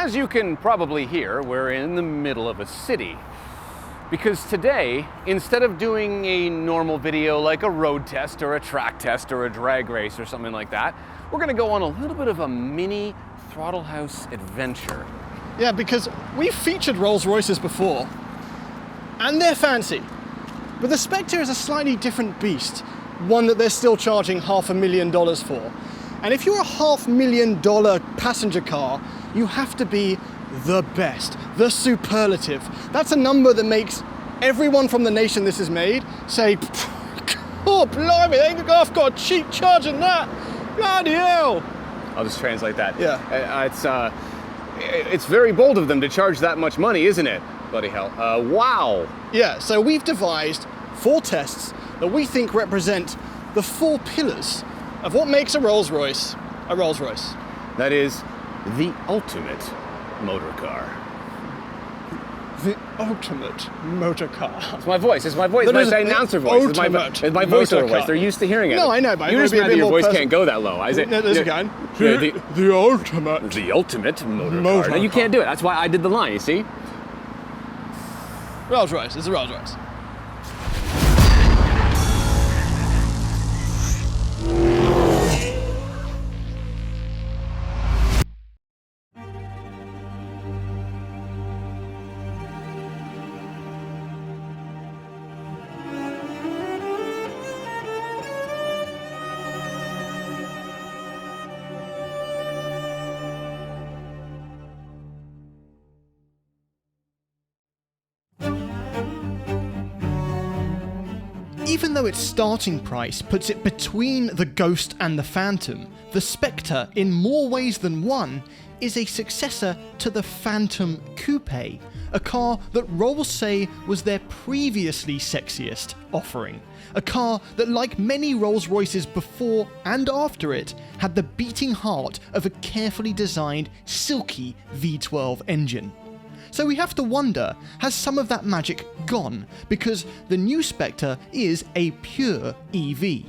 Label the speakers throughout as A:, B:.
A: as you can probably hear, we're in the middle of a city. Because today, instead of doing a normal video like a road test or a track test or a drag race or something like that, we're gonna go on a little bit of a mini Throttle House adventure.
B: Yeah, because we've featured Rolls Royces before, and they're fancy. But the Spectre is a slightly different beast, one that they're still charging $500,000 for. And if you're a $500,000 passenger car, you have to be the best, the superlative. That's a number that makes everyone from the nation this is made say, oh, blimey, I've got a cheap charging that. Bloody hell.
A: I'll just translate that.
B: Yeah.
A: It's very bold of them to charge that much money, isn't it? Bloody hell. Wow.
B: Yeah, so we've devised 4 tests that we think represent the 4 pillars of what makes a Rolls Royce a Rolls Royce.
A: That is the ultimate motor car.
B: The ultimate motor car.
A: It's my voice. It's my voice. It's my announcer voice. It's my voiceover voice. They're used to hearing it.
B: No, I know, but
A: you just meant that your voice can't go that low.
B: There's again.
A: The ultimate motor car. No, you can't do it. That's why I did the line. You see?
B: Rolls Royce. It's a Rolls Royce. Even though its starting price puts it between the Ghost and the Phantom, the Spectre, in more ways than one, is a successor to the Phantom Coupe, a car that Rolls say was their previously sexiest offering. A car that, like many Rolls Royces before and after it, had the beating heart of a carefully designed, silky V12 engine. So we have to wonder, has some of that magic gone? Because the new Spectre is a pure EV.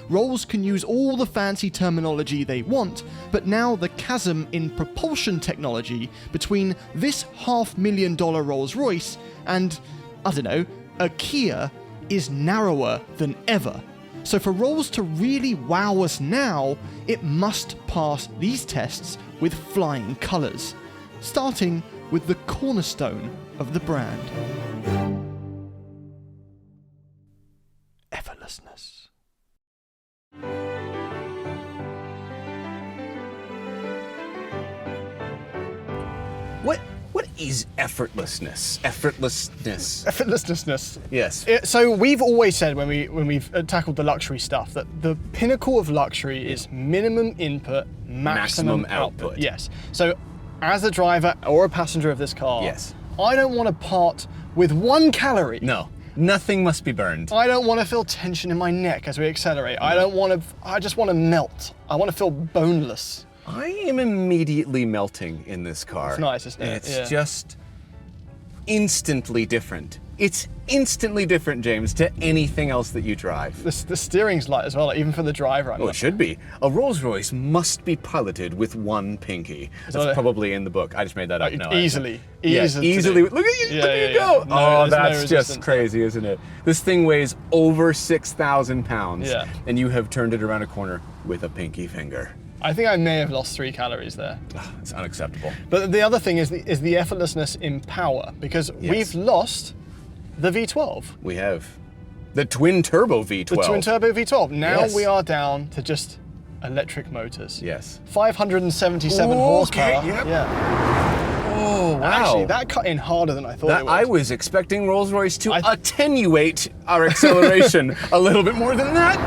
B: Rolls can use all the fancy terminology they want, but now the chasm in propulsion technology between this $500,000 Rolls Royce and, I don't know, a Kia is narrower than ever. So for Rolls to really wow us now, it must pass these tests with flying colours, starting with the cornerstone of the brand. Effortlessness.
A: What is effortlessness? Effortlessness.
B: Effortlessness.
A: Yes.
B: So we've always said when we've tackled the luxury stuff that the pinnacle of luxury is minimum input, maximum output. Yes. So as a driver or a passenger of this car,
A: yes,
B: I don't want to part with 1 calorie.
A: No, nothing must be burned.
B: I don't want to feel tension in my neck as we accelerate. No. I just want to melt. I want to feel boneless.
A: I am immediately melting in this car.
B: It's nice, isn't it?
A: It's just instantly different. It's instantly different, James, to anything else that you drive.
B: The steering's light as well, even for the driver.
A: It should be. A Rolls Royce must be piloted with 1 pinky. That's probably in the book. I just made that up. No,
B: easily.
A: Easily. Look at you, look at you go.
B: No,
A: that's just crazy, isn't it? This thing weighs over 6,000 pounds, and you have turned it around a corner with a pinky finger.
B: I think I may have lost 3 calories there.
A: It's unacceptable.
B: But the other thing is the effortlessness in power, because we've lost the V12.
A: We have. The twin turbo V12.
B: The twin turbo V12. Now we are down to just electric motors.
A: Yes.
B: 577 horsepower.
A: Okay, yep.
B: Yeah.
A: Oh, wow.
B: Actually, that cut in harder than I thought it would.
A: I was expecting Rolls-Royce to attenuate our acceleration a little bit more than that.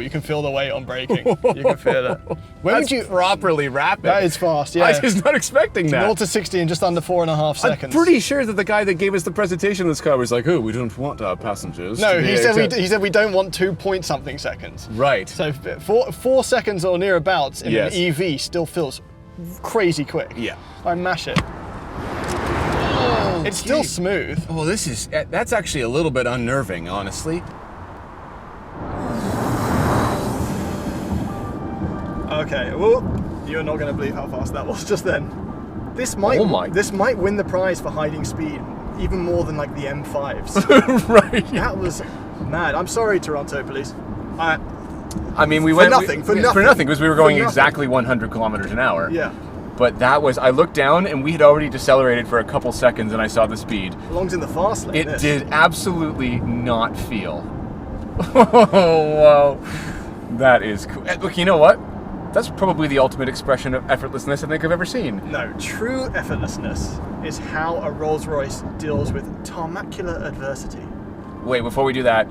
B: You can feel the weight on braking. You can feel it.
A: That's properly rapid.
B: That is fast, yeah.
A: I was not expecting that.
B: 0 to 60 in just under 4.5 seconds.
A: I'm pretty sure that the guy that gave us the presentation of this car was like, oh, we don't want our passengers.
B: No, he said we don't want 2-point-something seconds.
A: Right.
B: So 4 seconds or nearabouts in an EV still feels crazy quick.
A: Yeah.
B: I mash it. Oh, it's still smooth.
A: Oh, that's actually a little bit unnerving, honestly.
B: Okay, well, You're not going to believe how fast that was just then. This might win the prize for hiding speed, even more than like the M5s.
A: Right.
B: That was mad. I'm sorry, Toronto police.
A: I mean, we went
B: for nothing
A: because we were going exactly 100 kilometers an hour.
B: Yeah.
A: But that was, I looked down and we had already decelerated for a couple seconds and I saw the speed.
B: Belongs in the fast lane.
A: It did absolutely not feel. Oh, wow. That is cool. Look, you know what? That's probably the ultimate expression of effortlessness I think I've ever seen.
B: No, true effortlessness is how a Rolls Royce deals with tarmacular adversity.
A: Wait, before we do that.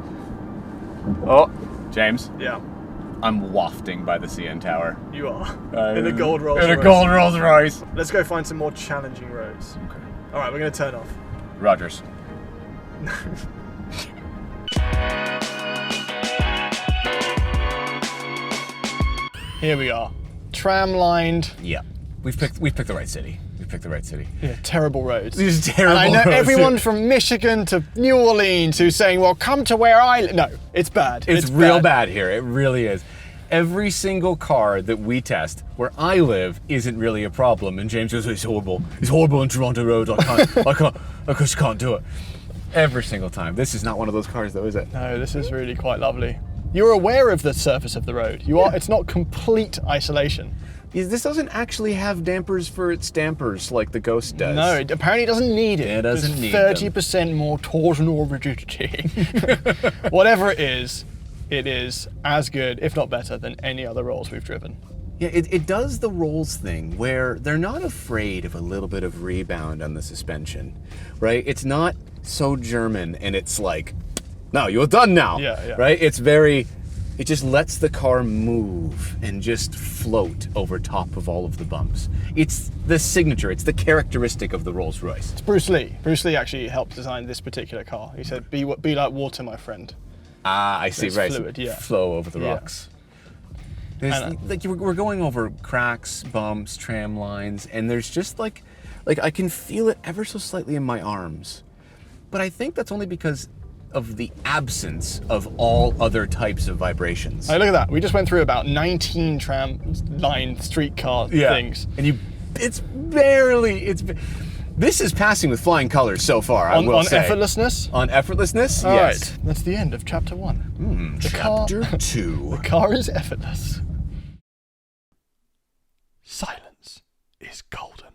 A: Oh, James.
B: Yeah.
A: I'm wafting by the CN Tower.
B: You are. In a gold Rolls
A: In
B: Royce.
A: a gold Rolls Royce.
B: Let's go find some more challenging roads.
A: Okay.
B: Alright, we're going to turn off.
A: Rogers.
B: Here we are. Tram-lined.
A: Yeah. We've picked the right city.
B: Yeah, terrible roads.
A: These terrible
B: and I know
A: roads.
B: everyone from Michigan to New Orleans who's saying, well, come to where I live. No, it's bad.
A: It's real bad here. It really is. Every single car that we test where I live isn't really a problem. And James goes, it's horrible. It's horrible on Toronto roads. I just can't do it. Every single time. This is not one of those cars though, is it?
B: No, this is really quite lovely. You're aware of the surface of the road. It's not complete isolation.
A: This doesn't actually have dampers for its dampers like the Ghost does.
B: No, apparently it doesn't need it.
A: It doesn't need
B: 30% more torsional rigidity. Whatever it is as good, if not better, than any other Rolls we've driven.
A: Yeah, it does the Rolls thing where they're not afraid of a little bit of rebound on the suspension, right? It's not so German and it's like, no, you're done now,
B: yeah.
A: Right? It just lets the car move and just float over top of all of the bumps. It's the signature, it's the characteristic of the Rolls Royce.
B: It's Bruce Lee. Bruce Lee actually helped design this particular car. He said, be like water, my friend.
A: Ah, I see,
B: it's
A: right.
B: Fluid, yeah.
A: Flow over the rocks. We're going over cracks, bumps, tram lines, and there's just like I can feel it ever so slightly in my arms. But I think that's only because of the absence of all other types of vibrations.
B: Hey, look at that. We just went through about 19 tram line streetcar things.
A: And this is passing with flying colors so far, I will say.
B: On effortlessness?
A: On effortlessness,
B: all
A: yes.
B: Right. That's the end of chapter 1.
A: Chapter 2.
B: The car is effortless. Silence is golden.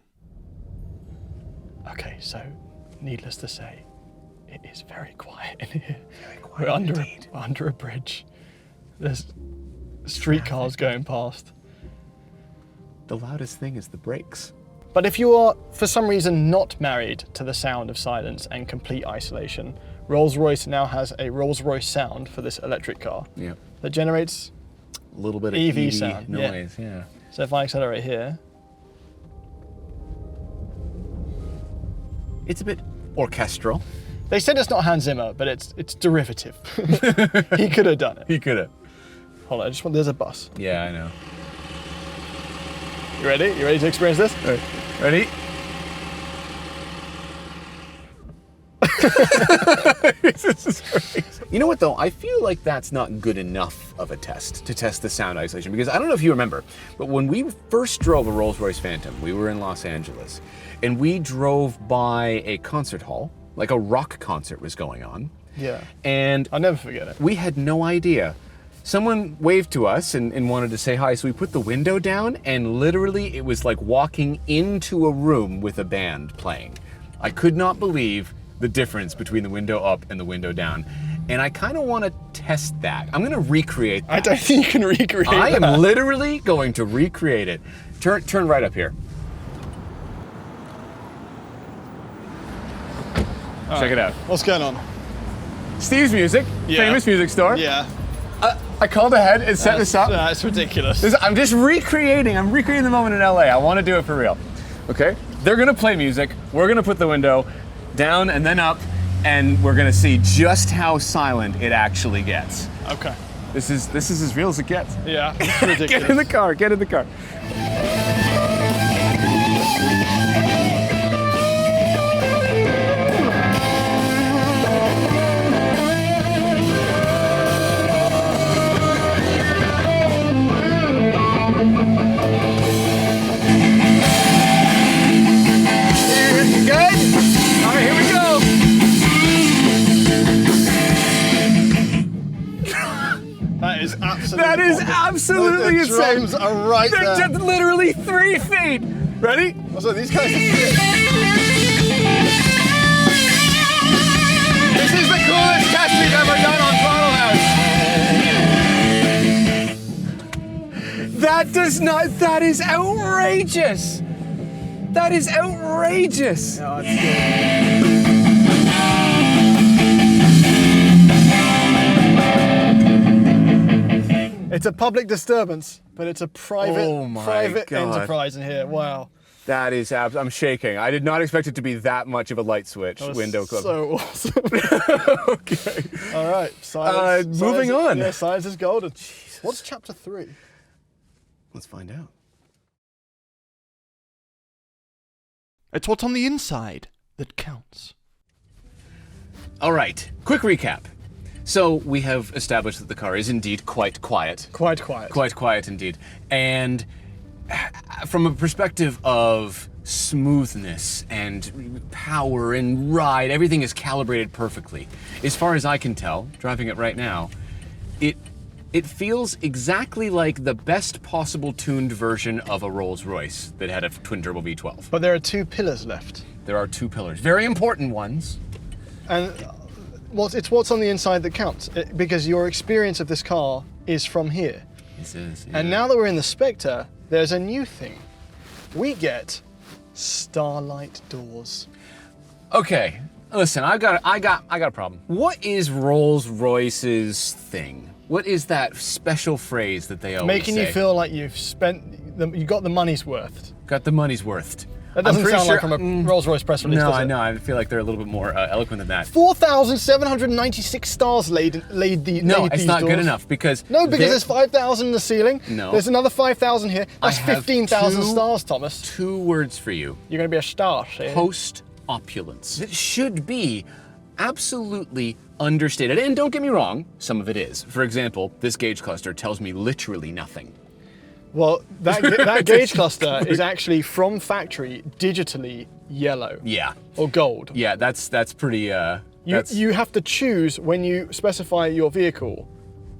B: Okay, so needless to say, it is very quiet in here.
A: Very quiet
B: We're under a bridge. There's streetcars going past.
A: The loudest thing is the brakes.
B: But if you are, for some reason, not married to the sound of silence and complete isolation, Rolls-Royce now has a Rolls-Royce sound for this electric car that generates
A: a little bit of
B: EV sound
A: noise. Yeah.
B: So if I accelerate here,
A: it's a bit orchestral.
B: They said it's not Hans Zimmer, but it's derivative. He could have done it.
A: He could have.
B: Hold on, there's a bus.
A: Yeah, I know.
B: You ready? You ready to experience this?
A: All right. Ready? This is crazy. You know what though? I feel like that's not good enough of a test to test the sound isolation, because I don't know if you remember, but when we first drove a Rolls-Royce Phantom, we were in Los Angeles and we drove by a concert hall, like a rock concert was going on.
B: Yeah.
A: And
B: I'll never forget it.
A: we had no idea. Someone waved to us and wanted to say hi, so we put the window down, and literally it was like walking into a room with a band playing. I could not believe the difference between the window up and the window down. And I kind of want to test that. I'm going to recreate that.
B: I don't think you can recreate that.
A: I am literally going to recreate it. Turn right up here. Check it out.
B: What's going on?
A: Steve's Music, famous music store.
B: Yeah.
A: I called ahead and set this up.
B: That's ridiculous.
A: I'm just recreating the moment in LA. I want to do it for real. Okay? They're going to play music. We're going to put the window down and then up, and we're going to see just how silent it actually gets.
B: Okay.
A: This is as real as it gets.
B: Yeah, it's ridiculous.
A: Get in the car, get in the car.
B: is absolutely
A: That is absolutely
B: the
A: insane.
B: drums are right
A: They're
B: there.
A: just literally 3 feet. Ready?
B: Also, these guys are
A: This is the coolest test we've ever done on Throttle House. That is outrageous. That is outrageous.
B: Oh, it's good. It's a public disturbance, but it's a private,
A: Oh my
B: private
A: God.
B: enterprise in here. Wow.
A: That is I'm shaking. I did not expect it to be that much of a light switch
B: That was
A: window clip.
B: so awesome.
A: Okay.
B: All right. Silence,
A: moving on.
B: Yeah, science is golden. What's chapter 3?
A: Let's find out.
B: It's what's on the inside that counts.
A: All right. Quick recap. So we have established that the car is indeed quite quiet.
B: Quite quiet.
A: Quite quiet indeed. And from a perspective of smoothness and power and ride, everything is calibrated perfectly. As far as I can tell, driving it right now, it feels exactly like the best possible tuned version of a Rolls Royce that had a twin turbo V12.
B: But there are 2 pillars left.
A: There are 2 pillars, very important ones.
B: And it's what's on the inside that counts. Because your experience of this car is from here.
A: This is.
B: And now that we're in the Spectre, there's a new thing. We get starlight doors.
A: Okay, listen, I got a problem. What is Rolls Royce's thing? What is that special phrase that they always
B: Making
A: say?
B: you feel like you got the money's worth.
A: Got the money's worth.
B: That doesn't
A: I'm pretty
B: sound
A: sure,
B: like from a Rolls-Royce press release,
A: No,
B: does it?
A: I know. I feel like they're a little bit more eloquent than that.
B: 4,796 stars laid these
A: No, it's not
B: doors.
A: good enough because
B: No, because there's 5,000 in the ceiling.
A: No.
B: There's another 5,000 here. That's
A: I have
B: 15,000
A: two-
B: stars, Thomas.
A: 2 words for you.
B: You're going to be a star, see?
A: Post-opulence. It should be absolutely understated. And don't get me wrong, some of it is. For example, this gauge cluster tells me literally nothing.
B: Well, that gauge cluster is actually from factory digitally yellow.
A: Yeah.
B: Or gold.
A: Yeah, that's pretty,
B: You have to choose when you specify your vehicle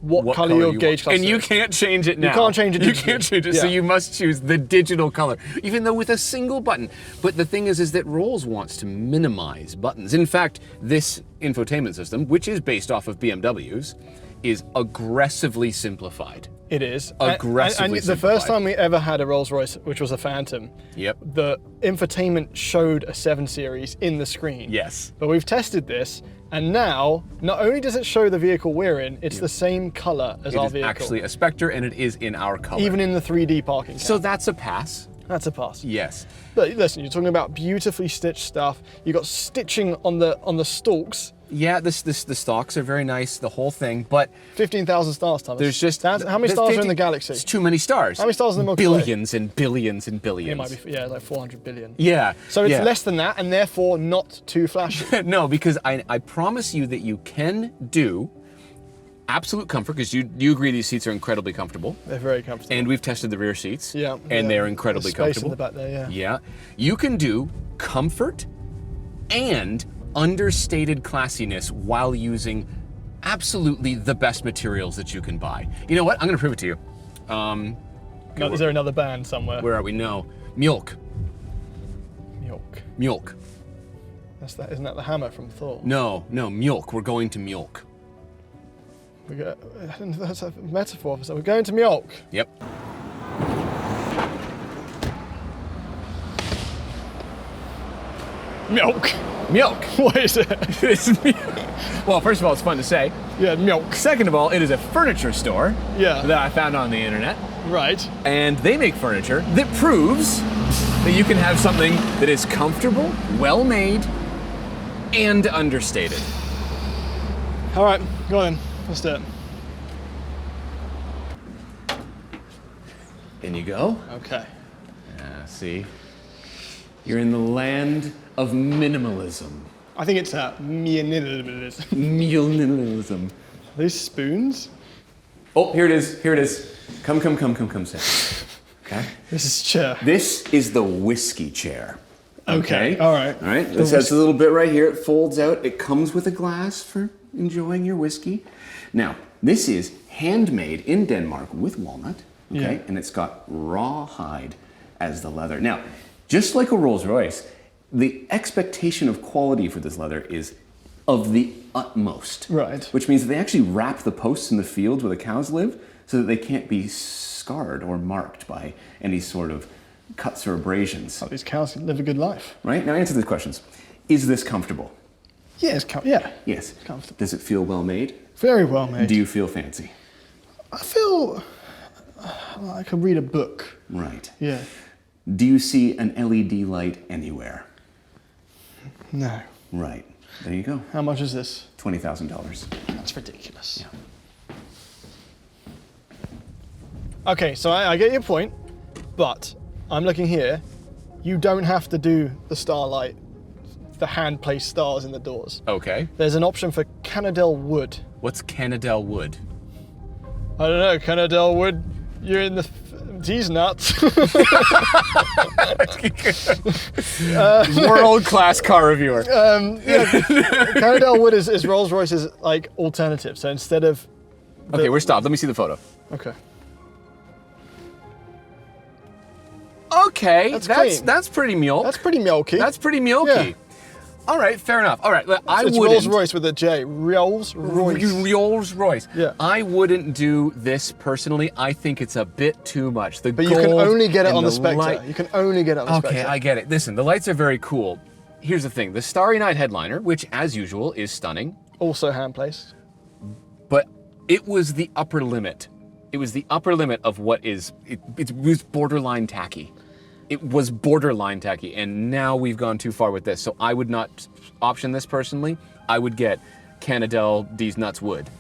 B: what color your
A: you
B: gauge
A: want.
B: cluster
A: And you
B: is.
A: can't change it now.
B: You can't change it
A: You
B: digitally.
A: can't change it, so
B: Yeah.
A: you must choose the digital color, even though with a single button. But the thing is that Rolls wants to minimize buttons. In fact, this infotainment system, which is based off of BMW's, is aggressively simplified.
B: It is.
A: Aggressively
B: And the first
A: simplified.
B: time we ever had a Rolls Royce, which was a Phantom,
A: Yep.
B: the infotainment showed a 7 Series in the screen.
A: Yes.
B: But we've tested this, and now, not only does it show the vehicle we're in, it's the same color as
A: It
B: our
A: is
B: vehicle.
A: actually a Spectre, and it is in our color.
B: Even in the 3D parking.
A: So that's a pass.
B: That's a pass.
A: Yes.
B: But listen, you're talking about beautifully stitched stuff. You got stitching on the stalks.
A: Yeah, the stocks are very nice, the whole thing, but
B: 15,000 stars, Thomas.
A: there's just...
B: how many
A: there's
B: stars are
A: 50
B: in the galaxy?
A: It's too many stars.
B: How many stars in the Milky Way?
A: Billions and billions and billions.
B: It might be, like 400 billion.
A: Yeah.
B: So it's
A: yeah.
B: less than that, and therefore not too flashy.
A: No, because I promise you that you can do absolute comfort, because you agree these seats are incredibly comfortable.
B: They're very comfortable.
A: And we've tested the rear seats.
B: Yeah.
A: And
B: yeah.
A: they're incredibly
B: There's space
A: comfortable.
B: in the back there, yeah.
A: Yeah. You can do comfort and understated classiness while using absolutely the best materials that you can buy. You know what? I'm going to prove it to you.
B: No, is there another band somewhere?
A: Where are we? No. Mjolk.
B: Mjolk.
A: Mjolk.
B: Isn't that the hammer from Thor?
A: No, Mjolk. We're going to Mjolk.
B: That's a metaphor for something. We're going to Mjolk.
A: Yep.
B: Milk.
A: Mjolk.
B: What is it?
A: It's well, first of all, it's fun to say.
B: Yeah, milk.
A: Second of all, it is a furniture store
B: Yeah.
A: that I found on the internet.
B: Right.
A: And they make furniture that proves that you can have something that is comfortable, well made, and understated.
B: All right, go on then. Let's do it.
A: In you go.
B: Okay.
A: See? You're in the land of minimalism.
B: I think it's minimalism.
A: Minimalism.
B: These spoons?
A: Oh, here it is. Here it is. Come, sit. Okay?
B: This is chair.
A: This is the whiskey chair.
B: Okay. All right.
A: All right. This has a little bit right here. It folds out. It comes with a glass for enjoying your whiskey. Now, this is handmade in Denmark with walnut, okay? And it's got raw hide as the leather. Now, just like a Rolls Royce, the expectation of quality for this leather is of the utmost.
B: Right.
A: Which means that they actually wrap the posts in the fields where the cows live so that they can't be scarred or marked by any sort of cuts or abrasions.
B: Oh, these cows live a good life.
A: Right? Now answer these questions. Is this comfortable?
B: Yeah,
A: Yes.
B: It's comfortable.
A: Does it feel well made?
B: Very well made.
A: Do you feel fancy?
B: I feel like I could read a book.
A: Right.
B: Yeah.
A: Do you see an LED light anywhere?
B: No.
A: Right. There you go.
B: How much is this?
A: $20,000.
B: That's ridiculous.
A: Yeah.
B: Okay, so I get your point, but I'm looking here. You don't have to do the starlight, the hand-placed stars in the doors.
A: Okay.
B: There's an option for Canadell wood.
A: What's Canadell wood?
B: I don't know, Canadell wood, you're in the... These nuts.
A: World-class car reviewer.
B: Canadell wood is Rolls Royce's like alternative. So instead of...
A: Okay, we're stopped. Let me see the photo.
B: Okay.
A: Okay,
B: That's clean.
A: that's pretty milk.
B: That's pretty milky.
A: That's pretty milky.
B: Yeah.
A: All right, fair enough. All right,
B: It's Rolls Royce with a J. Rolls Royce.
A: Rolls Royce.
B: Yeah.
A: I wouldn't do this personally. I think it's a bit too much.
B: But you can only get it on the Spectre.
A: light-
B: You can only get it on the Spectre.
A: Okay, I get it. Listen, the lights are very cool. Here's the thing. The Starry Night headliner, which as usual is stunning,
B: Also hand placed.
A: but it was the upper limit. It was the upper limit of what is, it was borderline tacky. It was borderline tacky, and now we've gone too far with this. So I would not option this personally. I would get Canadell These Nuts Wood.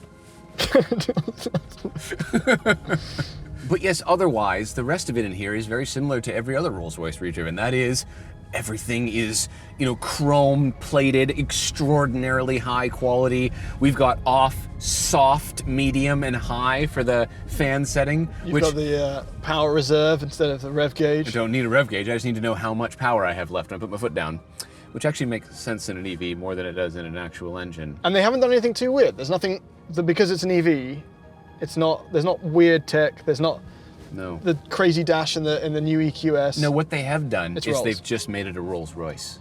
A: But yes, otherwise, the rest of it in here is very similar to every other Rolls Royce we've driven. That is, everything is, chrome plated, extraordinarily high quality. We've got off, soft, medium, and high for the fan setting.
B: You've got the power reserve instead of the rev gauge.
A: I don't need a rev gauge, I just need to know how much power I have left when I put my foot down. Which actually makes sense in an EV more than it does in an actual engine.
B: And they haven't done anything too weird. There's nothing, because it's an EV, there's not weird tech, there's not
A: No.
B: the crazy dash in the new EQS.
A: No, what they have done
B: It's
A: is
B: Rolls.
A: they've just made it a Rolls Royce.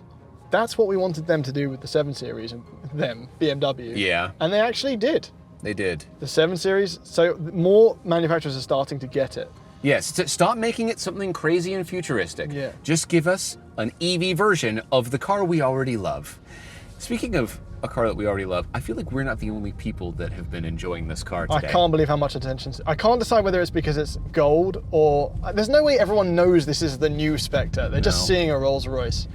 B: That's what we wanted them to do with the 7 Series and them, BMW.
A: Yeah.
B: And they actually did.
A: They did.
B: The 7 Series, so more manufacturers are starting to get it.
A: Yes, stop making it something crazy and futuristic.
B: Yeah.
A: Just give us an EV version of the car we already love. Speaking of a car that we already love, I feel like we're not the only people that have been enjoying this car today.
B: I can't believe how much attention. I can't decide whether it's because it's gold or... There's no way everyone knows this is the new Spectre. They're just
A: No.
B: seeing a Rolls Royce.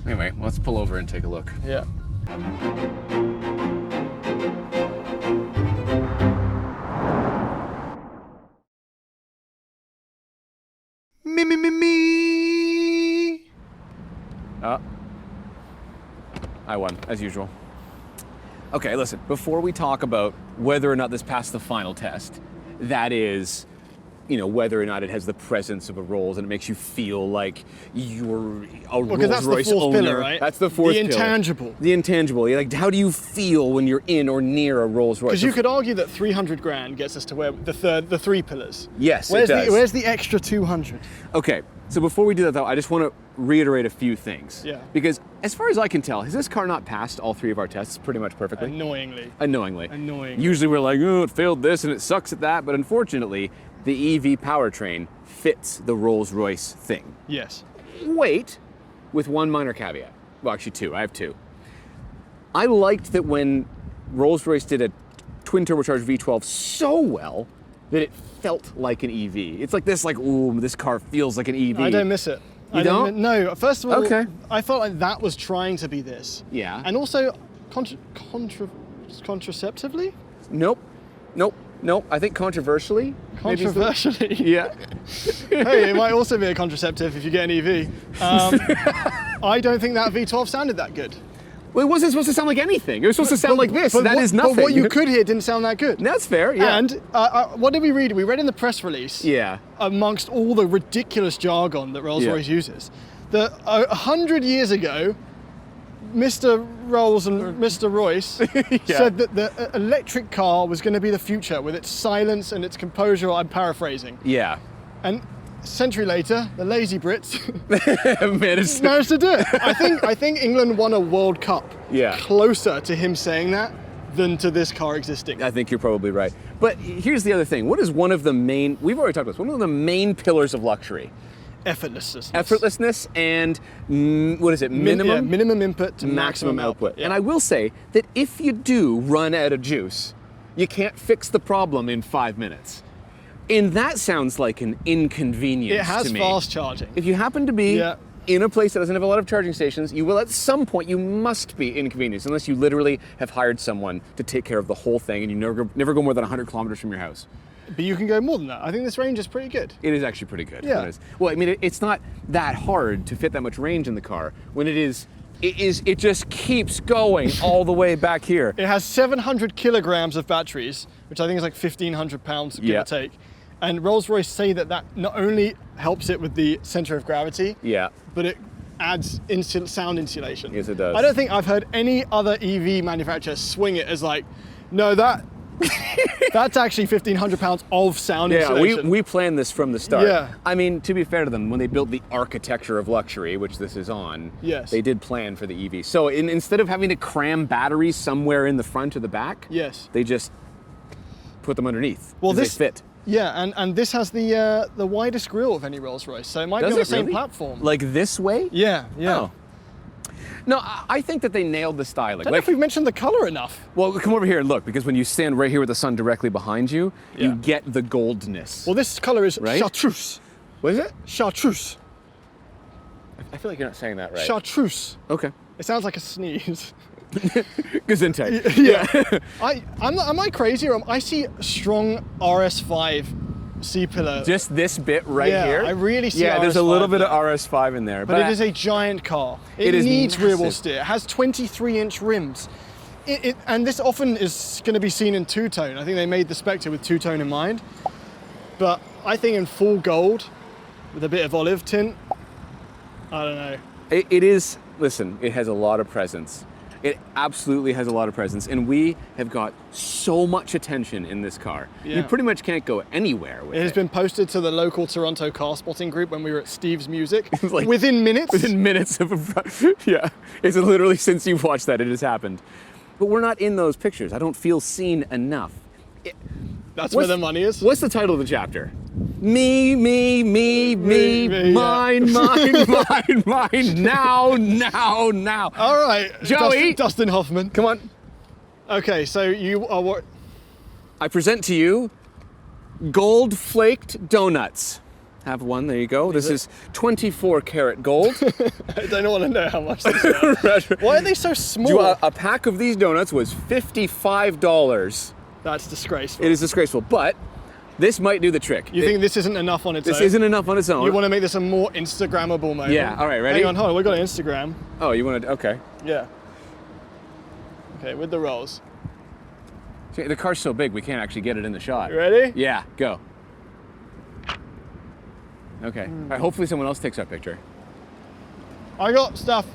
A: Anyway, let's pull over and take a look.
B: Yeah. Me.
A: I won, as usual. Okay, listen, before we talk about whether or not this passed the final test, that is, whether or not it has the presence of a Rolls and it makes you feel like you're a
B: Because
A: Rolls
B: that's
A: Royce
B: the fourth
A: owner.
B: pillar, right?
A: That's the fourth
B: The
A: pillar.
B: intangible.
A: The intangible. Like, how do you feel when you're in or near a Rolls Royce?
B: Because you could argue that 300 grand gets us to where the 3 pillars.
A: Yes,
B: Where's
A: it does.
B: Where's the extra 200?
A: Okay, so before we do that though, I just want to reiterate a few things.
B: Yeah.
A: Because as far as I can tell, has this car not passed all 3 of our tests pretty much perfectly?
B: Annoyingly.
A: Annoyingly.
B: Annoyingly.
A: Usually we're like, oh, it failed this and it sucks at that, but unfortunately, the EV powertrain fits the Rolls Royce thing.
B: Yes.
A: Wait, with one minor caveat. Well, actually 2, I have 2. I liked that when Rolls Royce did a twin turbocharged V12 so well that it felt like an EV. It's like this, ooh, this car feels like an EV.
B: I don't miss it.
A: You don't?
B: No, first of all,
A: Okay.
B: I felt like that was trying to be this.
A: Yeah.
B: And also, contraceptively?
A: Nope. I think controversially. maybe is the-
B: Controversially.
A: Yeah.
B: Hey, it might also be a contraceptive if you get an EV. I don't think that V12 sounded that good.
A: Well, it wasn't supposed to sound like anything. It was supposed to sound like this. That is nothing.
B: But what you could hear didn't sound that good.
A: That's fair, yeah.
B: And what did we read? We read in the press release,
A: Yeah.
B: amongst all the ridiculous jargon that Rolls-Royce uses, that 100 years ago, Mr. Rolls and Mr. Royce said that the electric car was going to be the future with its silence and its composure. I'm paraphrasing.
A: Yeah.
B: And a century later, the lazy Brits
A: managed
B: to do it. I think England won a World Cup closer to him saying that than to this car existing.
A: I think you're probably right. But here's the other thing. What is one of the main, we've already talked about this, one of the main pillars of luxury?
B: Effortlessness.
A: Effortlessness and, what is it, minimum?
B: Minimum input to maximum output.
A: Yeah. And I will say that if you do run out of juice, you can't fix the problem in 5 minutes. And that sounds like an inconvenience
B: It has
A: to me.
B: fast charging.
A: If you happen to be in a place that doesn't have a lot of charging stations, you will at some point, you must be inconvenienced, unless you literally have hired someone to take care of the whole thing and you never go more than 100 kilometers from your house.
B: But you can go more than that. I think this range is pretty good.
A: It is actually pretty good.
B: Yeah.
A: It is. Well, I mean, it's not that hard to fit that much range in the car. When it just keeps going all the way back here.
B: It has 700 kilograms of batteries, which I think is like 1,500 pounds, give or take. And Rolls-Royce say that not only helps it with the center of gravity, but it adds sound insulation.
A: Yes, it does.
B: I don't think I've heard any other EV manufacturer swing it as like, no, that's actually 1,500 pounds of sound insulation.
A: We planned this from the start.
B: Yeah.
A: I mean, to be fair to them, when they built the architecture of luxury, which this is on, they did plan for the EV. So instead of having to cram batteries somewhere in the front or the back, they just put them underneath. Well, they fit.
B: Yeah, and this has the widest grille of any Rolls-Royce, so it might be on the same platform.
A: Like this way?
B: Yeah.
A: Oh. No, I think that they nailed the styling.
B: I don't know if we've mentioned the color enough.
A: Well, come over here and look, because when you stand right here with the sun directly behind you, you get the goldness.
B: Well, this color is chartreuse.
A: What is it?
B: Chartreuse.
A: I feel like you're not saying that right.
B: Chartreuse.
A: Okay.
B: It sounds like a sneeze.
A: Gesundheit.
B: Yeah. Am I crazy, or I see strong RS5 C-pillar?
A: Just this bit right here?
B: Yeah, I really see
A: Yeah,
B: RS5
A: there's a little bit of RS5 in there.
B: But it is a giant car. It needs rear wheel steer. It has 23-inch rims. And this often is going to be seen in two-tone. I think they made the Spectre with two-tone in mind. But I think in full gold, with a bit of olive tint, I don't know.
A: It is, listen, it has a lot of presence. It absolutely has a lot of presence, and we have got so much attention in this car.
B: Yeah.
A: You pretty much can't go anywhere with it.
B: It has been posted to the local Toronto car spotting group when we were at Steve's Music.
A: Like,
B: within minutes?
A: Within minutes of yeah. It's literally since you've watched that, it has happened. But we're not in those pictures. I don't feel seen enough.
B: That's where the money is.
A: What's the title of the chapter? Me, mine, now.
B: All right,
A: Joey.
B: Dustin Hoffman.
A: Come on.
B: Okay, so you are what?
A: I present to you gold flaked donuts. Have one, there you go. This is 24 karat gold.
B: I don't want to know how much this is. Why are they so small?
A: A pack of these donuts was $55.
B: That's disgraceful.
A: It is disgraceful, but this might do the trick.
B: You think this isn't enough on its own?
A: This isn't enough on its own.
B: You want to make this a more Instagrammable moment?
A: Yeah, all right, ready?
B: Hang on, hold on, we've got an Instagram.
A: Oh, you want to, okay.
B: Yeah. Okay, with the rolls.
A: See, the car's so big, we can't actually get it in the shot.
B: You ready?
A: Yeah, go. Okay, all right, hopefully someone else takes our picture.
B: I got stuff.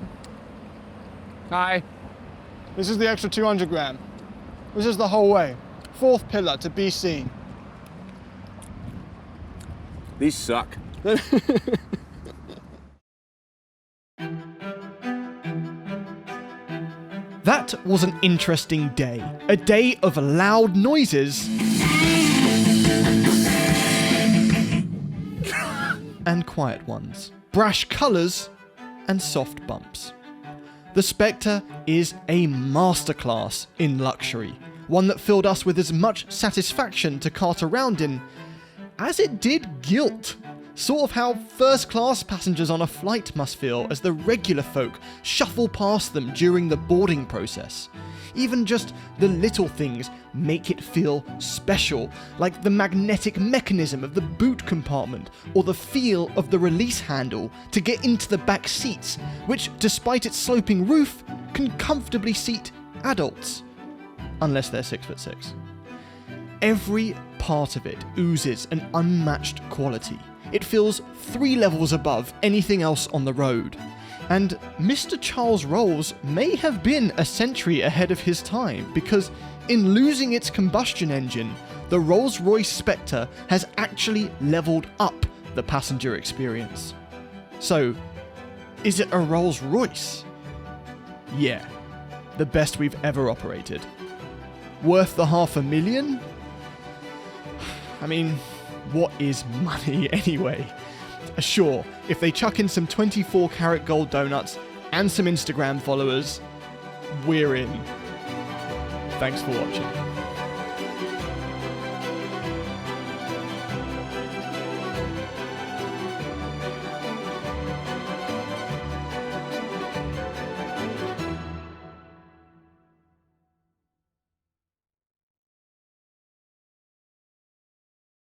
A: Hi.
B: This is the extra 200 gram. This is the whole way. Fourth pillar to be seen.
A: These suck.
B: That was an interesting day. A day of loud noises and quiet ones. Brash colours and soft bumps. The Spectre is a masterclass in luxury. One that filled us with as much satisfaction to cart around in as it did guilt. Sort of how first-class passengers on a flight must feel as the regular folk shuffle past them during the boarding process. Even just the little things make it feel special, like the magnetic mechanism of the boot compartment or the feel of the release handle to get into the back seats, which, despite its sloping roof, can comfortably seat adults. Unless they're 6'6". Every part of it oozes an unmatched quality. It feels 3 levels above anything else on the road. And Mr. Charles Rolls may have been a century ahead of his time, because in losing its combustion engine, the Rolls Royce Spectre has actually leveled up the passenger experience. So, is it a Rolls Royce? Yeah, the best we've ever operated. Worth the $500,000? I mean, what is money anyway? Sure, if they chuck in some 24-karat gold donuts and some Instagram followers, we're in. Thanks for watching.